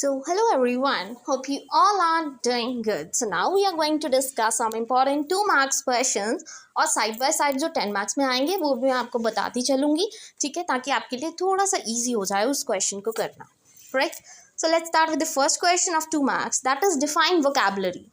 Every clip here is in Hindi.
So, hello everyone. Hope you all are doing good. So, now we are going to discuss some important 2 marks questions और साइड बाय साइड जो 10 मार्क्स में आएंगे वो भी मैं आपको बताती चलूँगी, ठीक है, ताकि आपके लिए थोड़ा सा ईजी हो जाए उस क्वेश्चन को करना, right. So let's start with the first question of 2 marks, that is define vocabulary.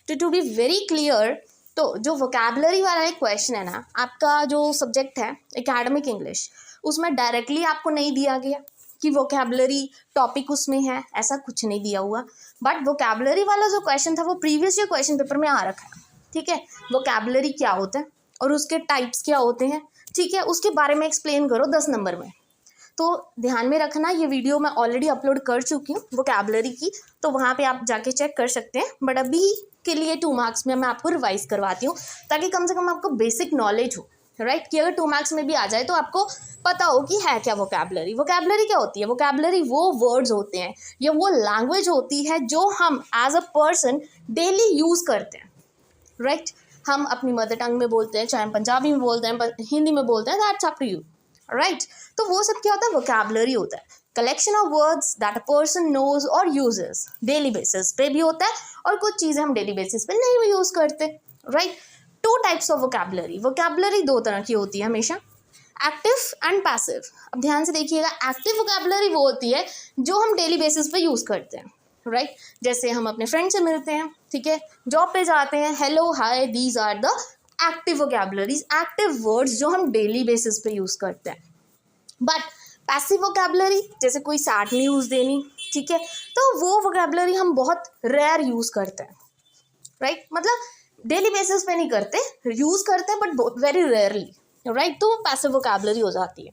To be very clear, तो जो वोकैबुलरी वाला एक क्वेश्चन है ना, आपका जो सब्जेक्ट है एकेडमिक इंग्लिश, उसमें डायरेक्टली आपको नहीं दिया गया कि वोकैबुलरी टॉपिक उसमें है, ऐसा कुछ नहीं दिया हुआ. बट वोकैबुलरी वाला जो क्वेश्चन था वो प्रीवियस ईयर क्वेश्चन पेपर में आ रखा है, ठीक है. वोकैबुलरी क्या होता है और उसके टाइप्स क्या होते हैं, ठीक है, उसके बारे में एक्सप्लेन करो 10 नंबर में. तो ध्यान में रखना, ये वीडियो मैं ऑलरेडी अपलोड कर चुकी हूँ वोकैबुलरी की, तो वहाँ पे आप जाके चेक कर सकते हैं. बट अभी के लिए 2 मार्क्स में मैं आपको रिवाइज करवाती हूँ, ताकि कम से कम आपको बेसिक नॉलेज हो, राइट, कि अगर 2 मार्क्स में भी आ जाए तो आपको पता हो कि है क्या वोकैबुलरी. वोकैबुलरी क्या होती है? वोकैबुलरी वो वर्ड्स होते हैं या वो लैंग्वेज होती है जो हम as a person daily use करते हैं, राइट. हम अपनी मदर टंग में बोलते हैं, चाहे हम पंजाबी में बोलते हैं, हिंदी में बोलते हैं, that's up to you, right. तो वो सब क्या होता है? वोकैबुलरी होता है collection of words that a person knows और यूजेस. डेली बेसिस पे भी होता है और कुछ चीज़ें हम डेली बेसिस पे नहीं भी यूज़ करते, right. 2 types of vocabulary. Vocabulary 2 तरह की होती है हमेशा, एक्टिव एंड पैसिव. अब ध्यान से देखिएगा, एक्टिव वोकैबुलरी वो होती है जो हम डेली बेसिस पे यूज़ करते हैं, राइट. जैसे हम अपने फ्रेंड से मिलते हैं, ठीक है, जॉब पे जाते हैं, hello hi, these are the active vocabularies, active words जो हम डेली बेसिस पे यूज़ करते हैं. बट पैसिव वोकैबुलरी, जैसे कोई सैड न्यूज़ देनी, ठीक है, तो वो वोकैबुलरी हम बहुत रेयर यूज़ करते हैं, राइट. मतलब डेली बेसिस पे नहीं करते, यूज़ करते हैं बट वेरी रेयरली, राइट. तो पैसिव वोकैबुलरी हो जाती है.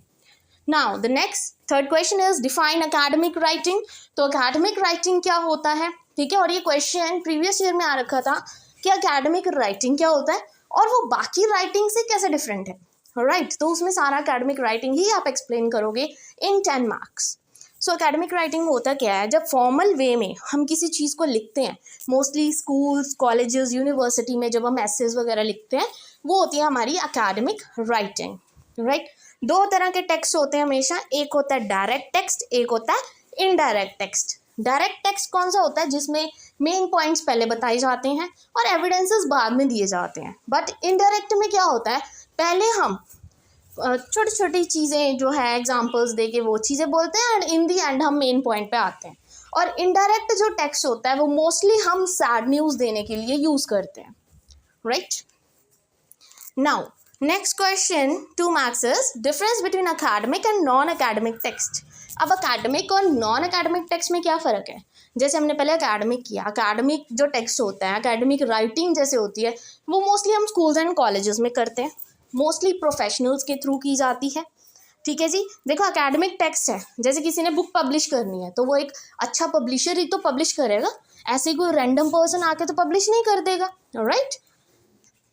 Now the next third question is define academic writing. तो एकेडमिक राइटिंग क्या होता है, ठीक है, और ये क्वेश्चन प्रीवियस ईयर में आ रखा था कि एकेडमिक राइटिंग क्या होता है और वो बाकी राइटिंग से कैसे डिफरेंट है, राइट. तो उसमें सारा एकेडमिक राइटिंग ही आप एक्सप्लेन करोगे इन 10 मार्क्स. सो एकेडमिक राइटिंग होता क्या है? जब फॉर्मल वे में हम किसी चीज़ को लिखते हैं, मोस्टली स्कूल्स, कॉलेजेस, यूनिवर्सिटी में जब हम एसेज वगैरह लिखते हैं, वो होती है हमारी एकेडमिक राइटिंग, राइट. 2 तरह के टेक्स्ट होते हैं हमेशा, एक होता है डायरेक्ट टेक्स्ट, एक होता है इनडायरेक्ट टेक्स्ट. डायरेक्ट टेक्स्ट कौन सा होता है? जिसमें मेन पॉइंट्स पहले बताए जाते हैं और एविडेंसेस बाद में दिए जाते हैं. बट इनडायरेक्ट में क्या होता है? पहले हम छोटी छोटी चीज़ें जो है एग्जांपल्स दे के वो चीज़ें बोलते हैं एंड इन दी एंड हम मेन पॉइंट पे आते हैं. और इनडायरेक्ट जो टेक्स्ट होता है वो मोस्टली हम सैड न्यूज़ देने के लिए यूज़ करते हैं, right. Now next question 2 marks is difference between academic and non academic text. अब अकेडमिक और नॉन अकेडमिक टेक्स्ट में क्या फ़र्क है? जैसे हमने पहले अकेडमिक किया, अकेडमिक जो टेक्स्ट होता है, अकेडमिक राइटिंग जैसे होती है, वो मोस्टली हम स्कूल्स एंड कॉलेजेस में करते हैं, मोस्टली प्रोफेशनल्स के थ्रू की जाती है, ठीक है जी. देखो एकेडमिक टेक्स्ट है, जैसे किसी ने बुक पब्लिश करनी है तो वो एक अच्छा पब्लिशर ही तो पब्लिश करेगा, ऐसे कोई रैंडम पर्सन आके तो पब्लिश नहीं कर देगा, right.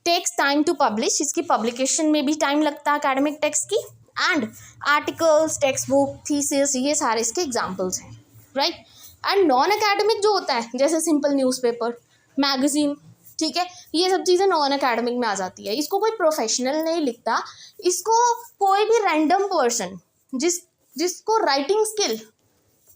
Takes time to publish, इसकी पब्लिकेशन में भी टाइम लगता है एकेडमिक टेक्स्ट की. And articles, textbook, thesis, ये सारे इसके एग्जाम्पल्स हैं, राइट. एंड नॉन एकेडमिक जो होता है, जैसे सिंपल न्यूज़पेपर, मैगजीन, ठीक है, ये सब चीज़ें नॉन एकेडमिक में आ जाती है. इसको कोई प्रोफेशनल नहीं लिखता, इसको कोई भी रैंडम पर्सन जिसको राइटिंग स्किल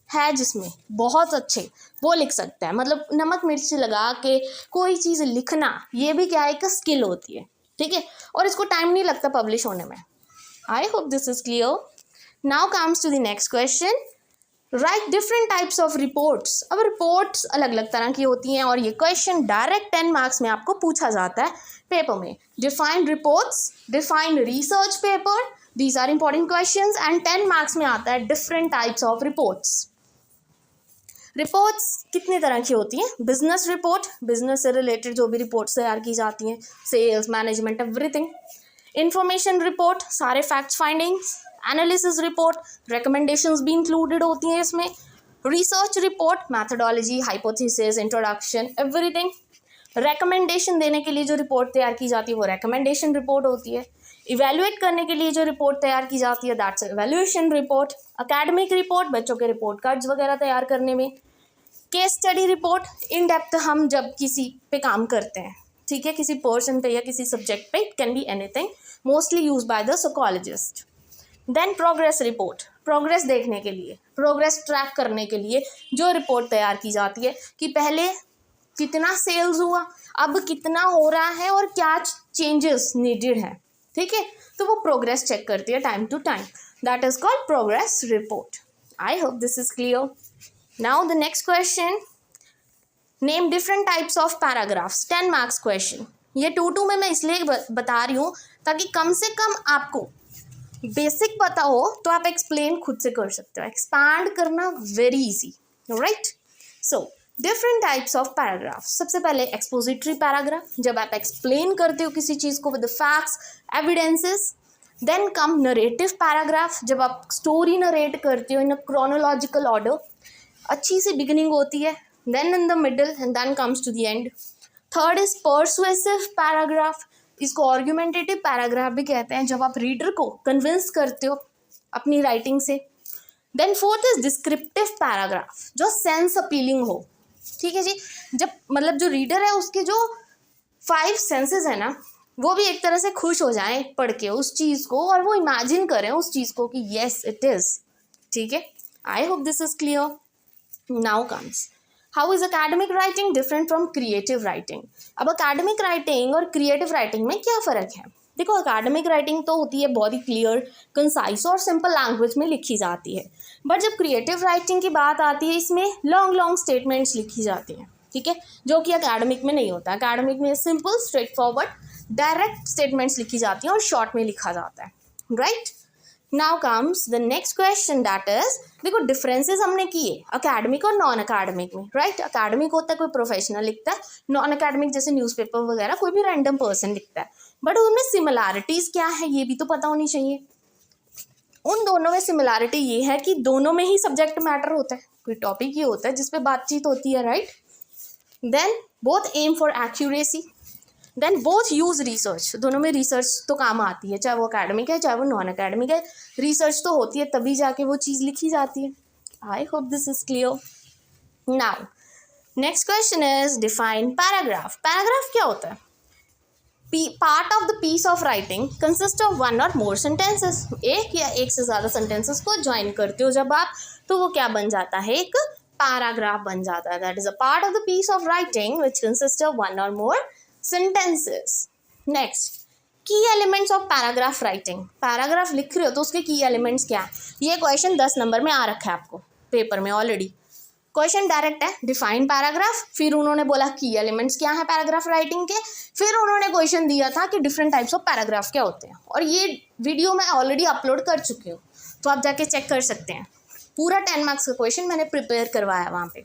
है, जिसमें बहुत अच्छे, वो लिख सकता है. मतलब नमक मिर्च लगा के कोई चीज़ लिखना, ये भी क्या है, एक स्किल होती है, ठीक है, और इसको टाइम नहीं लगता पब्लिश होने में. I hope this is clear. Now comes to the next question, right different types of reports. अब रिपोर्ट्स अलग अलग तरह की होती हैं और ये क्वेश्चन डायरेक्ट 10 मार्क्स में आपको पूछा जाता है पेपर में. Define reports, define research paper, these are important questions and 10 marks में आता है different types of reports. Reports कितने तरह की होती हैं? बिजनेस रिपोर्ट, बिजनेस से रिलेटेड जो भी रिपोर्ट्स तैयार की जाती हैं, sales, management, everything. Information report, सारे facts findings. Analysis report, recommendations भी इंक्लूडेड होती हैं इसमें. Research report, methodology, hypothesis, introduction, everything. Recommendation देने के लिए जो रिपोर्ट तैयार की जाती है वो रिकमेंडेशन रिपोर्ट होती है. इवेल्युएट करने के लिए जो रिपोर्ट तैयार की जाती है that's evaluation report. Academic report, बच्चों के रिपोर्ट कार्ड्स वगैरह तैयार करने में. Case study report, in depth हम जब किसी पे काम करते हैं, ठीक है, किसी पर्सन पे या किसी सब्जेक्ट पे, it can be anything, mostly use by the psychologist. Then progress report, progress देखने के लिए, प्रोग्रेस ट्रैक करने के लिए जो रिपोर्ट तैयार की जाती है कि पहले कितना सेल्स हुआ, अब कितना हो रहा है और क्या चेंजेस नीडेड है, ठीक है। तो वो प्रोग्रेस चेक करती है time to time, that is called progress report. I hope this is clear. Now the next question, name different types of paragraphs, 10 marks question. ये 2-2 में मैं इसलिए बता रही हूँ ताकि कम से कम आपको बेसिक पता हो तो आप एक्सप्लेन खुद से कर सकते हो, एक्सपैंड करना very easy, right. So different types of paragraph. सबसे पहले एक्सपोजिटरी पैराग्राफ, जब आप एक्सप्लेन करते हो किसी चीज़ को with facts evidences. Then come narrative paragraph, जब आप स्टोरी नरेट करते हो इन अ क्रोनोलॉजिकल ऑर्डर, अच्छी सी बिगिनिंग होती है, then in the middle and then comes to the end. Third is persuasive paragraph, इसको आर्गुमेंटेटिव पैराग्राफ भी कहते हैं, जब आप रीडर को कन्विंस करते हो अपनी राइटिंग से। Then fourth is descriptive paragraph, जो सेंस अपीलिंग हो, ठीक है जी, जब मतलब जो रीडर है उसके जो 5 सेंसेस है ना वो भी एक तरह से खुश हो जाएं पढ़ के उस चीज़ को और वो इमेजिन करें उस चीज़ को कि येस इट इज़, ठीक है। I hope this is clear. Now comes how is academic writing different from creative writing. अब अकेडमिक राइटिंग और क्रिएटिव राइटिंग में क्या फ़र्क है। देखो, अकेडमिक राइटिंग तो होती है बहुत ही क्लियर, कंसाइज और सिंपल लैंग्वेज में लिखी जाती है, बट जब क्रिएटिव राइटिंग की बात आती है इसमें लॉन्ग लॉन्ग स्टेटमेंट्स लिखी जाती हैं, ठीक है, जो कि अकेडमिक में नहीं होता। अकेडमिक में simple straight forward direct statements लिखी जाती हैं और शॉर्ट में लिखा जाता है, right. Now comes the next question, that is, देखो डिफरेंसेस हमने किए अकेडमिक और नॉन अकेडमिक में, राइट। अकेडमिक होता है कोई प्रोफेशनल लिखता है, नॉन अकेडमिक जैसे न्यूज़पेपर वगैरह कोई भी रैंडम पर्सन लिखता है, बट उनमें सिमिलैरिटीज़ क्या है ये भी तो पता होनी चाहिए। उन दोनों में सिमिलैरिटी ये है कि दोनों में ही सब्जेक्ट मैटर होता है, कोई टॉपिक ही होता है जिस पे बातचीत होती है, right. Then both aim for accuracy, then both use research, दोनों में रिसर्च तो काम आती है, चाहे वो अकेडमिक है चाहे वो नॉन अकेडमिक है, रिसर्च तो होती है तभी जाके वो चीज़ लिखी जाती है। I hope this is clear. Now next question is define paragraph. Paragraph क्या होता है। Part of the piece of writing consist of 1 or more sentences, एक या एक से ज़्यादा सेंटेंसेस को ज्वाइन करते हो जब आप, तो वो क्या बन जाता है, एक पैराग्राफ बन जाता है। That is a part of the piece of writing which consist of 1 or more sentences. Next, key elements of paragraph writing. Paragraph लिख रहे हो तो उसके की एलिमेंट्स क्या है। ये क्वेश्चन 10 नंबर में आ रखा है आपको पेपर में ऑलरेडी। क्वेश्चन डायरेक्ट है, डिफाइन पैराग्राफ, फिर उन्होंने बोला की एलिमेंट्स क्या है पैराग्राफ राइटिंग के, फिर उन्होंने क्वेश्चन दिया था कि डिफरेंट टाइप्स ऑफ पैराग्राफ क्या होते हैं, और ये वीडियो मैं ऑलरेडी अपलोड कर चुकी हूँ तो आप जाके चेक कर सकते हैं। पूरा 10 मार्क्स का क्वेश्चन मैंने प्रिपेयर करवाया वहाँ पे,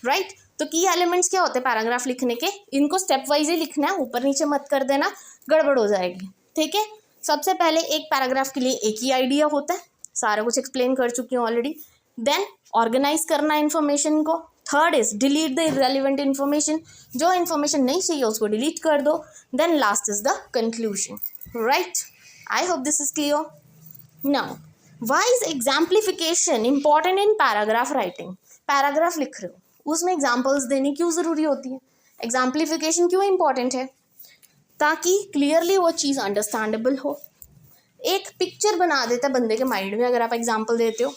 राइट। तो की एलिमेंट्स क्या होते हैं पैराग्राफ लिखने के, इनको स्टेप वाइज ही लिखना है, ऊपर नीचे मत कर देना, गड़बड़ हो जाएगी, ठीक है। सबसे पहले एक पैराग्राफ के लिए एक ही आइडिया होता है, सारा कुछ एक्सप्लेन कर चुकी हूँ ऑलरेडी। देन ऑर्गेनाइज करना इन्फॉर्मेशन को। Third is delete the irrelevant information, जो इन्फॉर्मेशन नहीं चाहिए उसको डिलीट कर दो। Then last is the conclusion, right. I hope this is clear. Now why is exemplification important in paragraph writing. Paragraph लिख रहे हो उसमें एग्जाम्पल्स देनी क्यों ज़रूरी होती है, एग्जाम्प्लिफिकेशन क्यों इंपॉर्टेंट है, ताकि क्लियरली वो चीज़ अंडरस्टैंडेबल हो। एक पिक्चर बना देता है बंदे के माइंड में अगर आप एग्जाम्पल देते हो,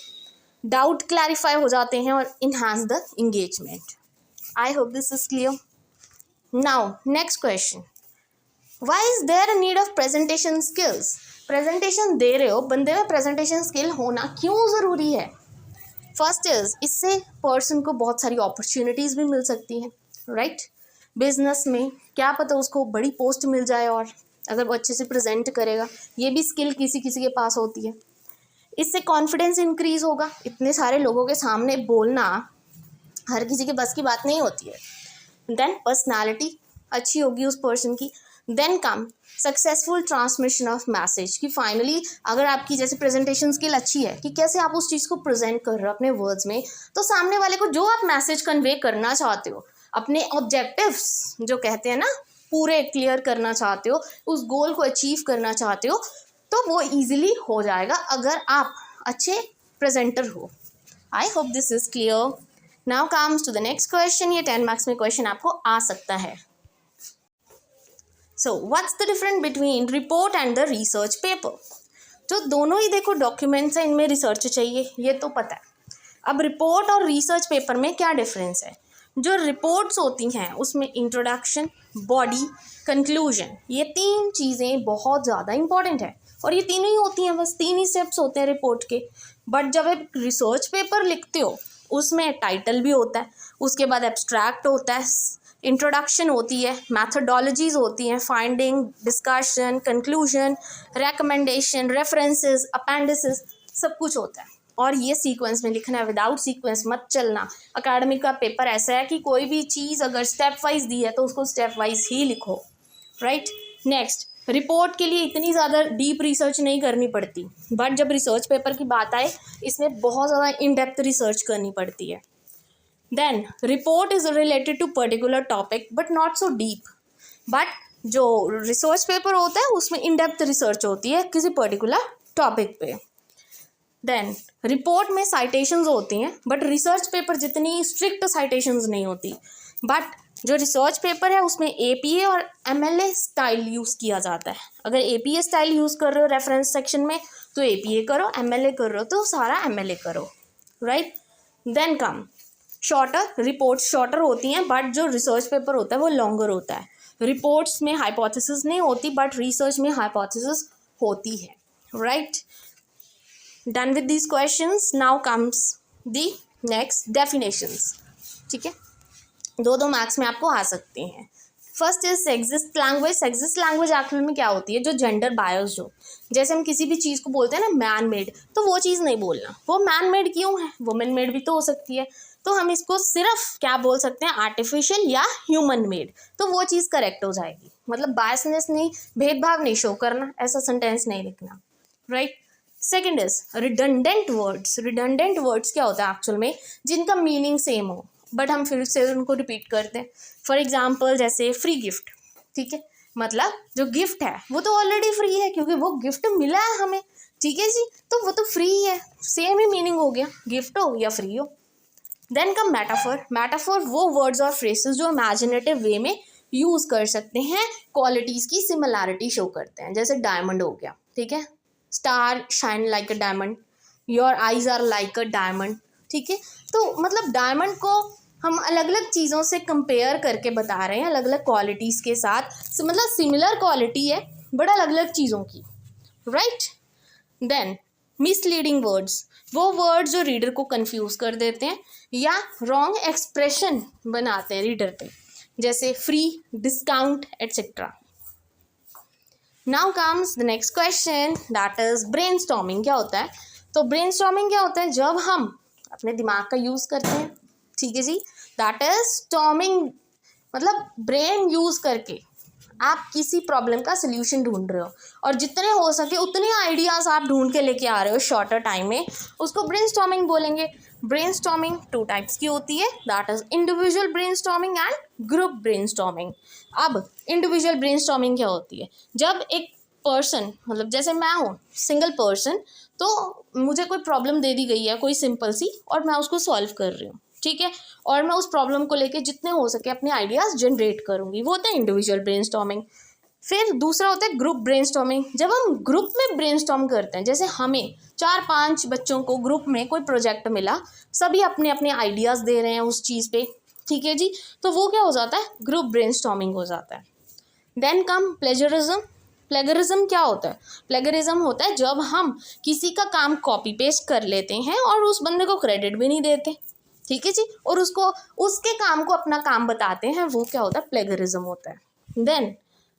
डाउट क्लैरिफाई हो जाते हैं और enhance the engagement. I hope this is clear. Now next question, why is there a need of presentation skills. Presentation दे रहे हो, बंदे में प्रेजेंटेशन स्किल होना क्यों ज़रूरी है। फर्स्ट इज, इससे पर्सन को बहुत सारी अपॉर्चुनिटीज़ भी मिल सकती हैं, राइट। बिजनेस में क्या पता उसको बड़ी पोस्ट मिल जाए और अगर वो अच्छे से प्रेजेंट करेगा, ये भी स्किल किसी किसी के पास होती है। इससे कॉन्फिडेंस इंक्रीज होगा, इतने सारे लोगों के सामने बोलना हर किसी के बस की बात नहीं होती है। देन पर्सनालिटी अच्छी होगी उस पर्सन की। Then come successful transmission of message, कि फाइनली अगर आपकी जैसे प्रेजेंटेशन स्किल अच्छी है कि कैसे आप उस चीज़ को प्रेजेंट कर रहे हो अपने वर्ड्स में, तो सामने वाले को जो आप मैसेज कन्वे करना चाहते हो, अपने ऑब्जेक्टिव्स जो कहते हैं ना पूरे क्लियर करना चाहते हो, उस गोल को अचीव करना चाहते हो, तो वो ईजिली हो जाएगा अगर आप अच्छे प्रेजेंटर हो। I hope this is clear. Now comes to the next question. ये 10 मार्क्स में क्वेश्चन आपको आ सकता है। So what's the difference between report and the research paper? जो दोनों ही देखो डॉक्यूमेंट्स हैं, इनमें रिसर्च चाहिए, ये तो पता है। अब रिपोर्ट और रिसर्च पेपर में क्या डिफरेंस है? जो रिपोर्ट्स होती हैं उसमें इंट्रोडक्शन, बॉडी, कंक्लूजन, ये 3 चीज़ें बहुत ज़्यादा इंपॉर्टेंट है और ये तीनों ही होती हैं, बस 3 ही स्टेप्स होते हैं रिपोर्ट के। बट जब आप रिसर्च पेपर लिखते हो उसमें टाइटल भी होता है, उसके बाद एब्स्ट्रैक्ट होता है, इंट्रोडक्शन होती है, मैथडोलॉजीज होती हैं, finding, discussion, conclusion, recommendation, references, appendices, सब कुछ होता है। और ये सीक्वेंस में लिखना है, विदाउट सीक्वेंस मत चलना। अकेडमिक का पेपर ऐसा है कि कोई भी चीज़ अगर स्टेप वाइज दी है तो उसको स्टेप वाइज ही लिखो, राइट। नेक्स्ट, रिपोर्ट के लिए इतनी ज़्यादा डीप रिसर्च नहीं करनी पड़ती, बट जब रिसर्च पेपर की बात आए इसमें बहुत ज़्यादा इन डेप्थ रिसर्च करनी पड़ती है। Then report is related to particular topic but not so deep, but जो रिसर्च पेपर होता है उसमें इन डेप्थ रिसर्च होती है किसी पर्टिकुलर टॉपिक पे। देन रिपोर्ट में साइटेशंस होती हैं बट रिसर्च पेपर जितनी स्ट्रिक्ट साइटेशंस नहीं होती, बट जो रिसर्च पेपर है उसमें एपीए और एमएलए स्टाइल यूज़ किया जाता है। अगर एपीए स्टाइल यूज़ कर रहे हो रेफरेंस सेक्शन में तो एपीए करो, एमएलए कर रहे हो तो सारा एमएलए करो, right. Then come shorter, reports shorter होती हैं बट जो रिसर्च पेपर होता है वो लॉन्गर होता है। रिपोर्ट्स में हाइपोथेसिस नहीं होती बट रिसर्च में हाइपोथेसिस होती है, right. Done with these questions, now comes the next definitions, ठीक है। 2 मार्क्स में आपको आ सकते हैं। First is sexist language. Sexist language actual में क्या होती है? जो जेंडर बायस, जो जैसे हम किसी भी चीज़ को बोलते हैं ना मैन मेड, तो वो चीज़ नहीं बोलना। वो मैन मेड क्यों है? वुमेन मेड भी तो हो सकती है, तो हम इसको सिर्फ क्या बोल सकते हैं? आर्टिफिशियल या ह्यूमन मेड, तो वो चीज़ करेक्ट हो जाएगी। मतलब बायसनेस नहीं, भेदभाव नहीं शो करना, ऐसा सेंटेंस नहीं लिखना, right. Second is redundant words. Redundant words क्या होता है एक्चुअल में? जिनका मीनिंग सेम हो बट हम फिर से उनको रिपीट करते हैं। फॉर एग्जाम्पल जैसे फ्री गिफ्ट, ठीक है, मतलब जो गिफ्ट है वो तो ऑलरेडी फ्री है क्योंकि वो गिफ्ट मिला है हमें, ठीक है जी, तो वो तो फ्री है, सेम ही मीनिंग हो गया, गिफ्ट हो या फ्री हो। Then come metaphor. मेटाफर वो वर्ड्स और फ्रेसेस जो इमेजिनेटिव वे में यूज़ कर सकते हैं, क्वालिटीज़ की सिमिलैरिटी शो करते हैं। जैसे डायमंड हो गया, ठीक है, star shine like a diamond, your eyes are like a diamond, ठीक है। तो मतलब डायमंड को हम अलग अलग चीज़ों से कंपेयर करके बता रहे हैं, अलग अलग क्वालिटीज़ के साथ, मतलब सिमिलर क्वालिटी है बट अलग अलग चीज़ों की, राइट। देन मिसलीडिंग वर्ड्स, वो वर्ड्स जो रीडर को कंफ्यूज कर देते हैं या रॉन्ग एक्सप्रेशन बनाते हैं रीडर पे, जैसे free, discount, etcetera. Now comes the next question, that is brainstorming. क्या होता है? तो ब्रेनस्टॉर्मिंग क्या होता है? जब हम अपने दिमाग का यूज़ करते हैं, ठीक है जी, दैट इज स्टॉर्मिंग, मतलब ब्रेन यूज़ करके आप किसी प्रॉब्लम का सोल्यूशन ढूंढ रहे हो और जितने हो सके उतने आइडियाज़ आप ढूंढ के लेके आ रहे हो शॉर्टर टाइम में, उसको ब्रेनस्टॉर्मिंग बोलेंगे। ब्रेनस्टॉर्मिंग 2 टाइप्स की होती है, that is individual brainstorming and group brainstorming. अब इंडिविजुअल ब्रेनस्टॉर्मिंग क्या होती है? जब एक पर्सन, मतलब जैसे मैं हूँ सिंगल पर्सन, तो मुझे कोई प्रॉब्लम दे दी गई है कोई सिंपल सी और मैं उसको सॉल्व कर रही हूँ, ठीक है, और मैं उस प्रॉब्लम को लेके जितने हो सके अपने आइडियाज़ जनरेट करूँगी, वो होता है इंडिविजुअल ब्रेनस्टॉर्मिंग। फिर दूसरा होता है ग्रुप ब्रेनस्टॉर्मिंग। जब हम ग्रुप में ब्रेनस्टॉर्म करते हैं, जैसे हमें 4-5 बच्चों को ग्रुप में कोई प्रोजेक्ट मिला, सभी अपने अपने आइडियाज़ दे रहे हैं उस चीज़ पे, ठीक है जी, तो वो क्या हो जाता है? ग्रुप ब्रेनस्टॉर्मिंग हो जाता है। Then come plagiarism. प्लेगरिज्म क्या होता है? प्लेगरिज्म होता है जब हम किसी का काम कॉपी पेस्ट कर लेते हैं और उस बंदे को क्रेडिट भी नहीं देते, ठीक है जी, और उसको उसके काम को अपना काम बताते हैं, वो क्या होता है? प्लेगरिज्म होता है। Then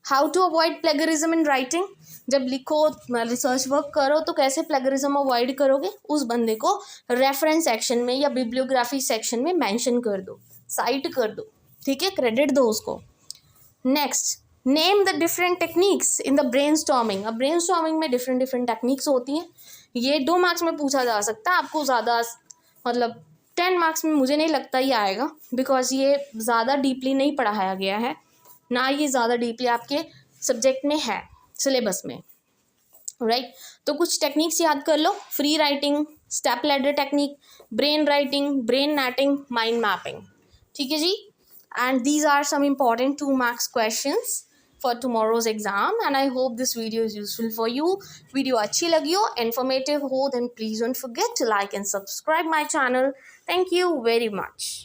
how to avoid plagiarism in writing. जब लिखो, रिसर्च वर्क करो, तो कैसे प्लेगरिज्म अवॉइड करोगे? उस बंदे को रेफरेंस सेक्शन में या बिब्लियोग्राफी सेक्शन में मेंशन कर दो, साइट कर दो, ठीक है, क्रेडिट दो उसको। Next, name the different techniques in the brainstorming. अब ब्रेनस्टॉर्मिंग में डिफरेंट डिफरेंट टेक्निक्स होती हैं, ये 2 मार्क्स में पूछा जा सकता है, आपको ज़्यादा मतलब 10 मार्क्स में मुझे नहीं लगता ये आएगा, बिकॉज ये ज़्यादा डीपली नहीं पढ़ाया गया है, ना ये ज़्यादा डीपली आपके सब्जेक्ट में है सिलेबस में, राइट। तो कुछ टेक्निक्स याद कर लो, free writing, step ladder technique, brain writing, brain netting, mind mapping, ठीक है जी। And these are some important 2 marks questions for tomorrow's exam, and I hope this video is useful for you. Video अच्छी लगी हो, informative हो, then please don't forget to like and subscribe my channel. Thank you very much.